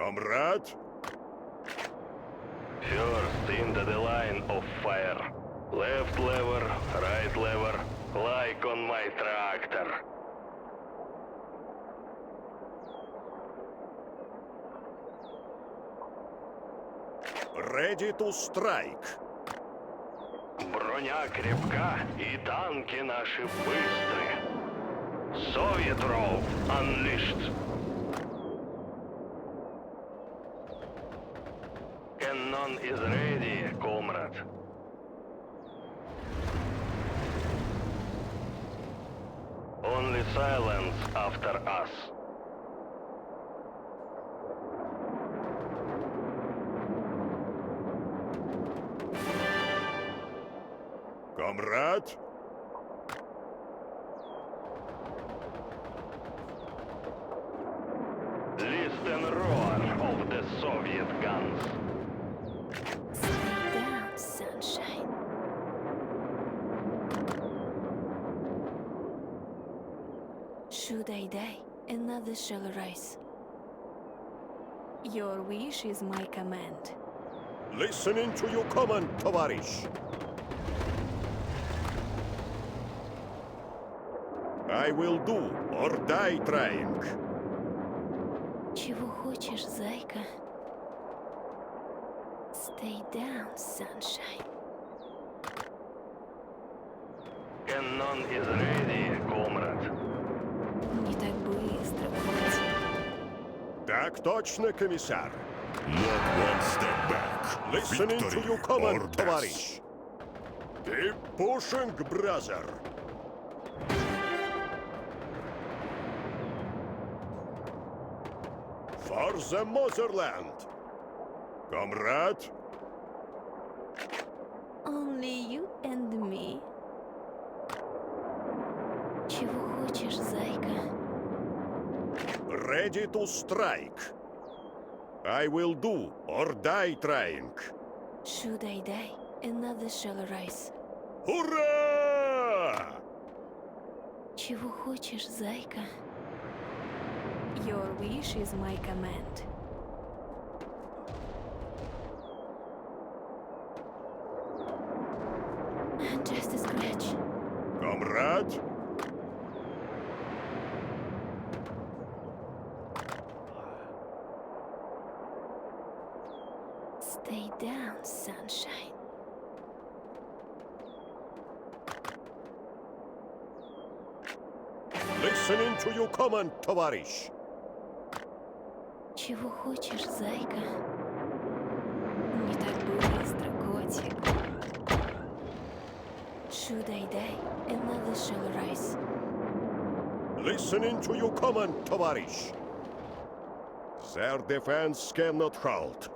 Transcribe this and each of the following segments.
Комрад? First into the line of fire. Left lever, right lever, like on my tractor. Ready to strike. Броня крепка и танки наши быстрые. Soviet Road unleashed. Cannon is ready, comrade. Only silence after us. Комрад? Listen roar of the Soviet guns. Stay down, sunshine. Should I die, another shall arise. Your wish is my command. Listening to your command, товарищ. I will do or die trying. Чего хочешь, зайка? Stay down, sunshine. Cannon is ready, comrade. Не так быстро, котик. Так точно, комиссар. Not one step back. Listening to Victory your or command, death. товарищ. Keep pushing, brother. For the motherland. Комрад? Only you and me. Чего хочешь, зайка? Ready to strike. I will do or die trying. Should I die, another shall arise. Ура! Чего хочешь, зайка? Your wish is my command. Just a scratch. Комрад? Stay down, sunshine. Listening to your command, товарищ. Чего хочешь, зайка? Не так быстро, котик. Should I die, another shall arise. Listening to your command, товарищ. Their defense cannot hold.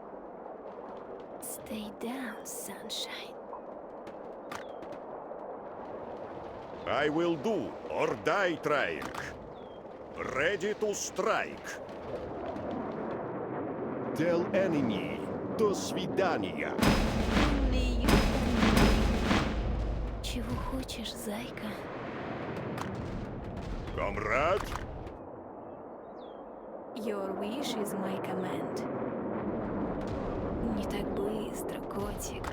Stay down, sunshine. I will do or die trying. Ready to strike. Tell enemy, до свидания. Only you and me. Чего хочешь, зайка? Комрад? Your wish is my command. Не так быстро, котик.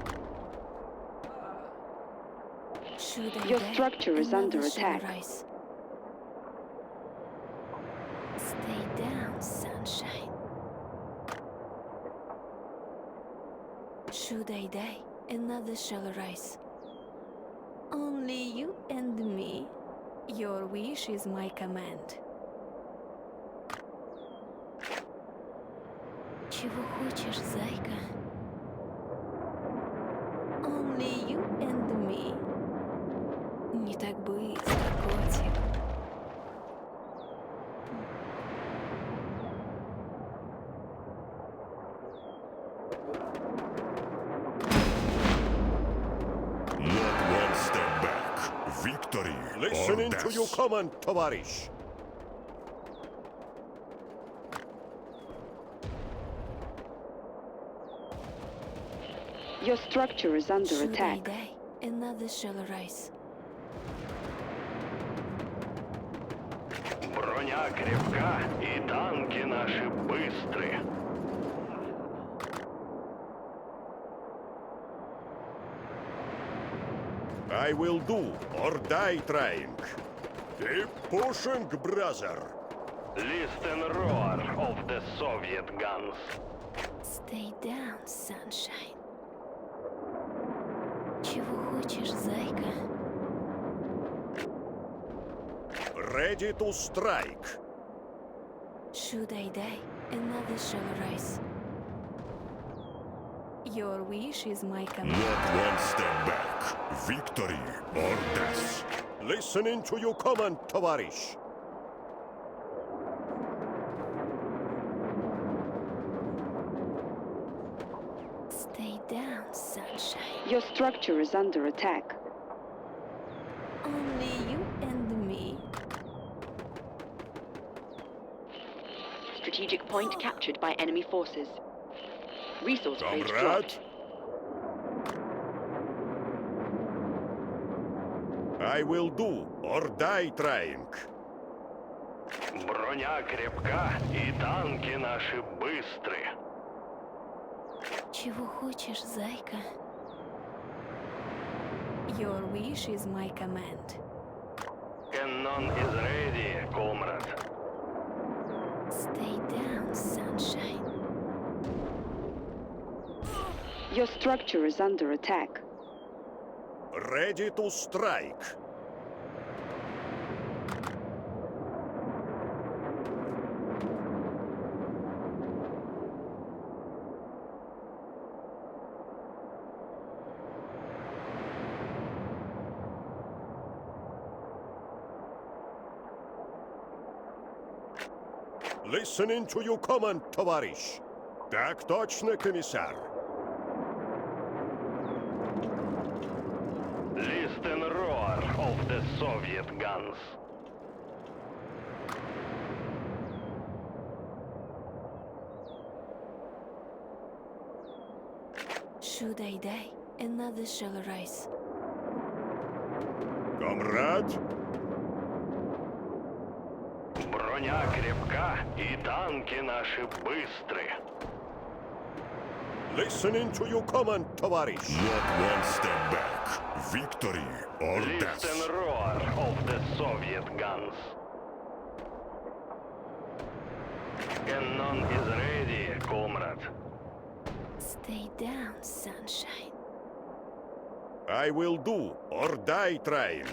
Should I Your die, structure is under another shall attack. arise. Stay down, sunshine. Should I die, another shall arise. Only you and me. Your wish is my command. Чего хочешь, зайка? Only you and me. Не так быстро, котик. Not one step back. Victory or Listening to your death. command, товарищ. Your structure is under Should I attack. die, another shall arise. Броня крепка и танки наши быстрые. I will do or die trying. Keep pushing, brother. Listen roar of the Soviet guns. Stay down, sunshine. Чего хочешь, зайка? Ready to strike. Should I die, another shall arise. Your wish is my command. Not one step back. Victory or death. Listening to your command, товарищ. Stay down, sunshine. Your structure is under attack. Only you and me. Strategic point captured by enemy forces. Resource page Comrade. dropped. I will do or die trying. Броня крепка, и танки наши быстры. Чего хочешь, зайка? Your wish is my command. Cannon is ready, comrade. Stay down, sunshine. Your structure is under attack. Ready to strike. Listening to your command, товарищ. Так точно, комиссар. Listen roar of the Soviet guns. Should I die, another shall arise. Комрад. Броня крепка, и танки наши быстры. Listening to your command, товарищ. Not one step back. Victory or death. Listen roar of the Soviet guns. Cannon is ready, comrade. Stay down, sunshine. I will do or die trying.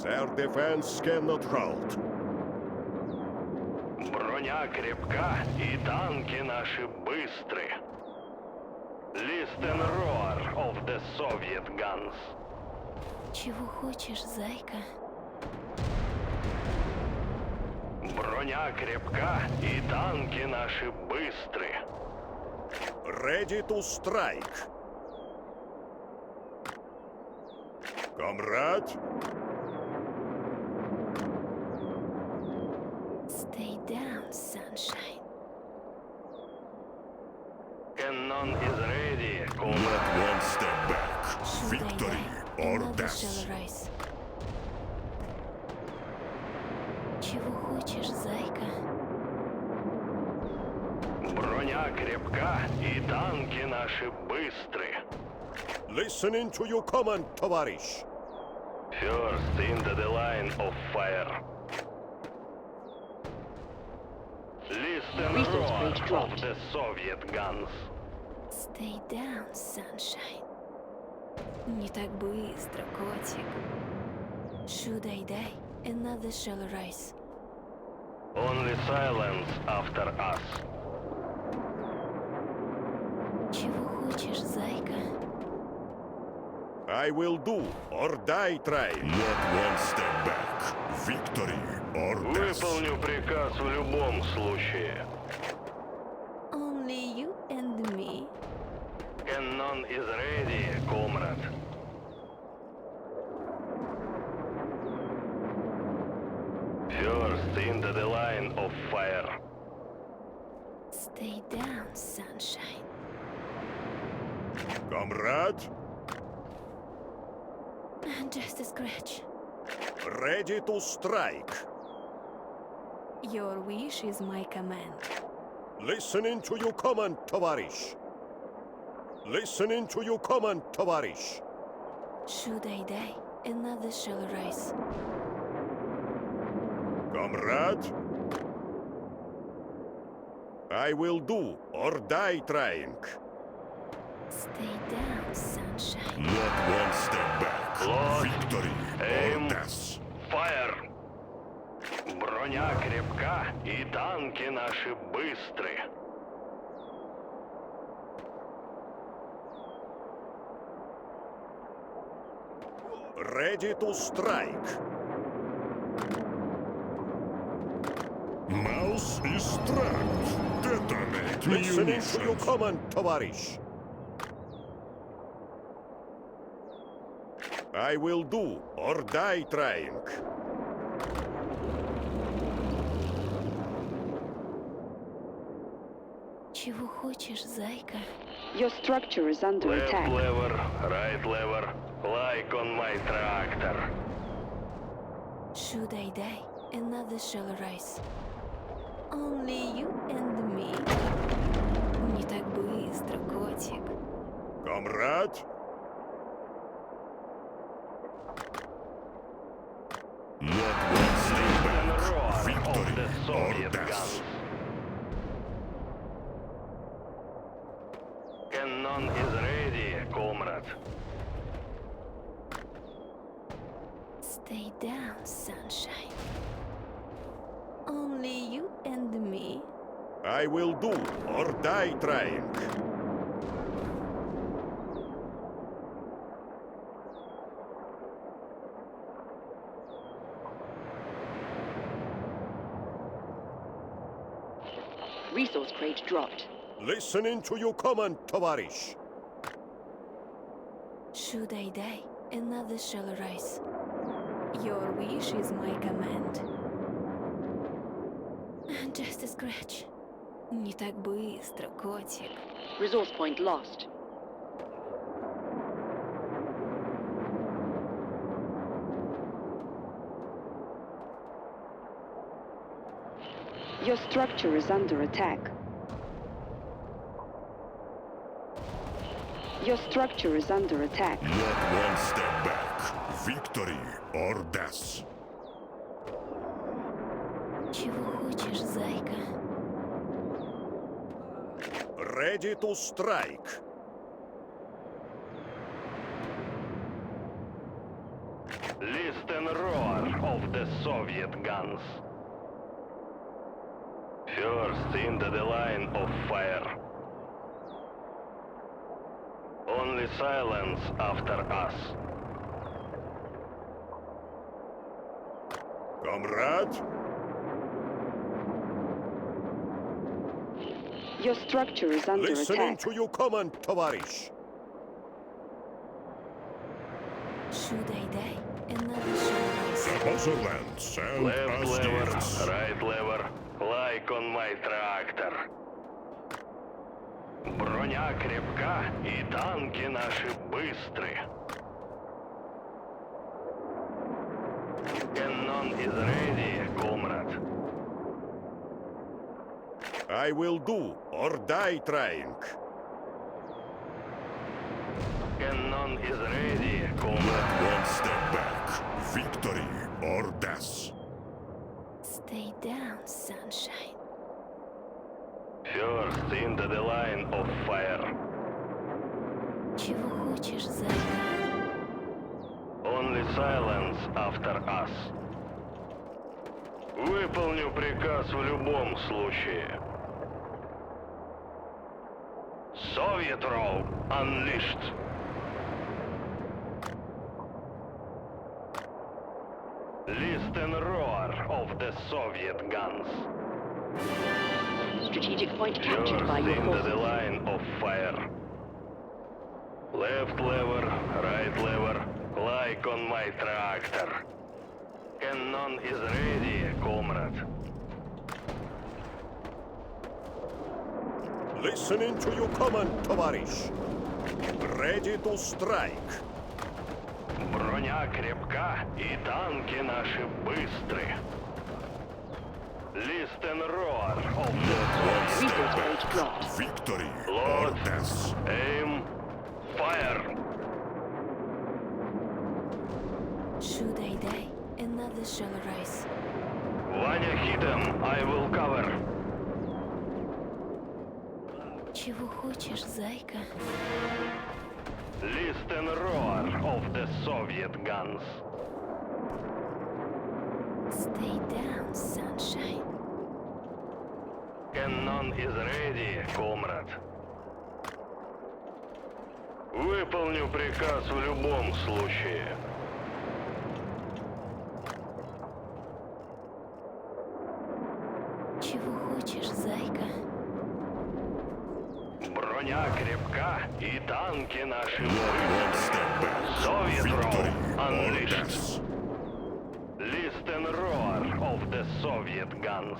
Their defense cannot hold. Броня крепка, и танки наши быстры. Listen roar of the Soviet guns. Чего хочешь, зайка? Броня крепка, и танки наши быстры. Ready to strike. Комрад. Stay down, sunshine. Cannon is ready, Not comrade. one step back. Should Victory I die, or another death. shall arise. Чего хочешь, зайка? Броня крепка, и танки наши быстры. Listening to your command, товарищ. First into the line of fire. Listen Resource roar page of dropped. the Soviet guns. Stay down, sunshine. Не так быстро, котик. Should I die, another shall arise. Only silence after us. Чего хочешь, зайка? I will do or die trying. Not one step back. Victory or death. Выполню приказ в любом случае. Only you and me. Cannon is ready, comrade. First into the line of fire. Stay down, sunshine. Комрад. Just a scratch. Ready to strike. Your wish is my command. Listening to your command, товарищ. Listening to your command, товарищ. Should I die, another shall rise. Comrade? I will do or die trying. Stay down, sunshine. Not one step back. Lost. Victory Aim. or death. Fire! Броня крепка, и танки наши быстры. Ready to strike. Mouse is trapped. Detonate Listening to your munitions. command, товарищ. I will do or die trying. Чего хочешь, зайка? Your structure is under Left attack. lever, right lever, like on my tractor. Should I die, another shall rise. Only you and me. Не так быстро, котик. Comrade? Not one step And back. roar of Victory the or Soviet death. guns. Cannon is ready, comrade. Stay down, sunshine. Only you and me. I will do or die trying. Resource crate dropped. Listening to your command, товарищ. Should I die, another shall rise. Your wish is my command. Just a scratch. Не так быстро, котик. Resource point lost. Your structure is under attack. Your structure is under attack. Not one step back. Victory or death. Чего хочешь, зайка? Ready to strike. Listen roar of the Soviet guns. First into the line of fire. Only silence after us. Comrade? Your structure is under Listening attack. to your command, товарищ. Should I die, another shall rise. The Motherlands and Left us lever, gifts. right lever, like on my tractor. Броня крепка, и танки наши быстры. Cannon is ready, comrade. I will do or die trying. Cannon is ready, comrade. One step back. Victory or death. Stay down, sunshine. First into the line of fire. Чего хочешь, зайка? Only silence after us. Выполню приказ в любом случае. Soviet Row unleashed. Listen roar of the Soviet guns. Strategic point captured First by your into the forces. line of fire. Left lever, right lever, like on my tractor. Cannon is ready, comrade. Listening to your command, товарищ. Ready to strike. Броня крепка, и танки наши быстры. Listen roar of the Soviet. Resource crate dropped. Victory or Load, death. aim, fire. Should I die, another shall arise. Ваня, hit him. I will cover. Чего хочешь, зайка? Listen roar of the Soviet guns. Stay down, sunshine. Cannon is ready, comrade. Выполню приказ в любом случае. Чего хочешь, зайка? Броня крепка и танки наши. One step back. Soviet Victory roar or unleashed. death. Listen roar of the Soviet guns.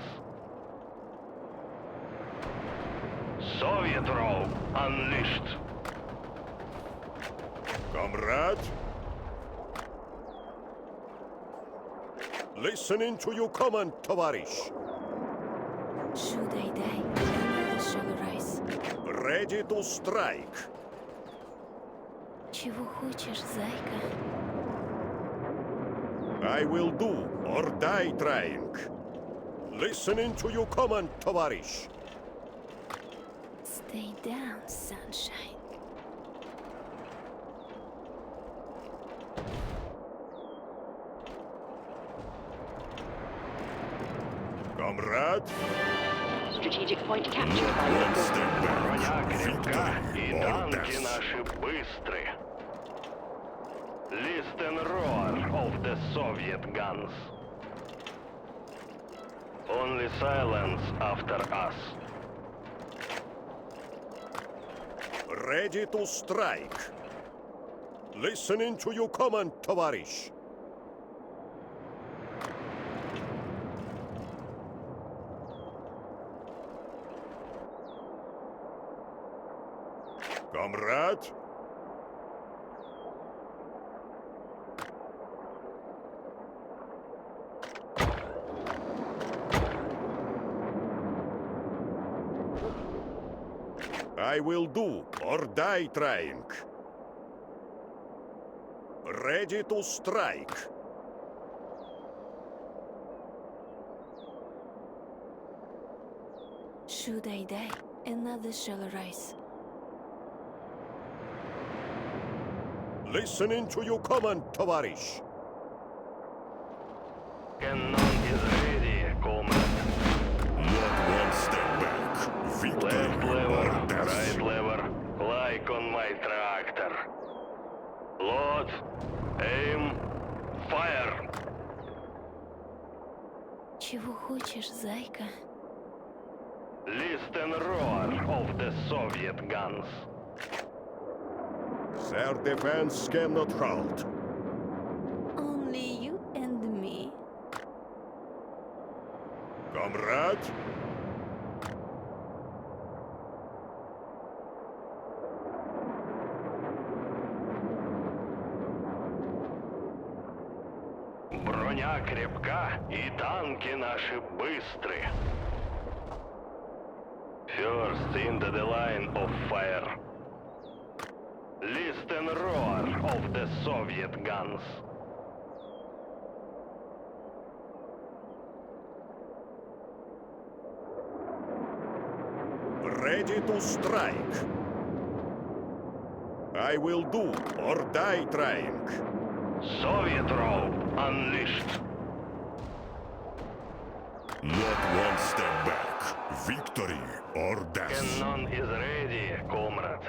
Soviet roar unleashed. Comrade? Listening to your command, товарищ. Should I die, another shall arise. Ready to strike. Чего хочешь, зайка? I will do or die trying. Listening to your command, товарищ. Stay down, sunshine. Comrade? Strategic point captured by One local. step Броня back. крепка Victory и or танки death. наши быстры. Listen roar of the Soviet guns. Only silence after us. Ready to strike. Listening to your command, товарищ. Comrade? I will do or die trying. Ready to strike. Should I die, another shall arise. Listening to your command, товарищ. Cannon is ready, comrade. Not one step back. Victory Left or lever, death. right lever, like on my tractor. Load, aim, fire. Чего хочешь, зайка? Listen roar of the Soviet guns. Their defense cannot hold. Only you and me. Comrade? Броня крепка и танки наши быстры. First into the line of fire. Listen roar of the Soviet guns. Ready to strike. I will do or die trying. Soviet roar unleashed. Not one step back. Victory or death. Cannon is ready, comrade.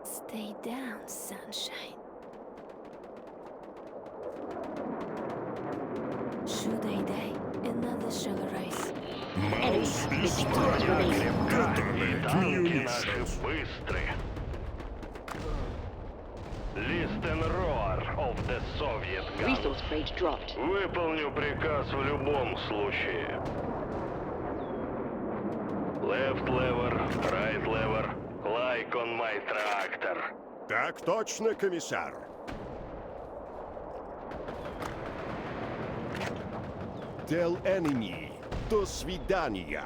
Stay down, sunshine. Should I die, another shall arise. Mouse Enemy is victorious remaining. Detonate Танки наши munitions. быстры. Listen roar of the Soviet guns. Resource crate dropped. Выполню приказ в любом случае. Left lever, right lever, like on my tractor. Так точно, комиссар. Tell enemy. До свидания.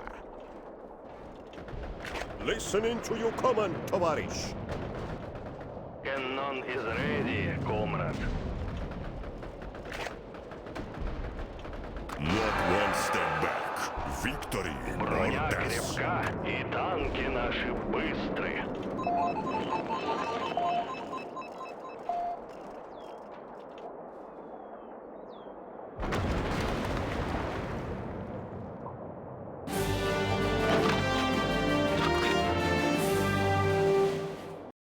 Listening to your command, товарищ. Cannon is ready, Victory Броня or death. крепка, и танки наши быстры.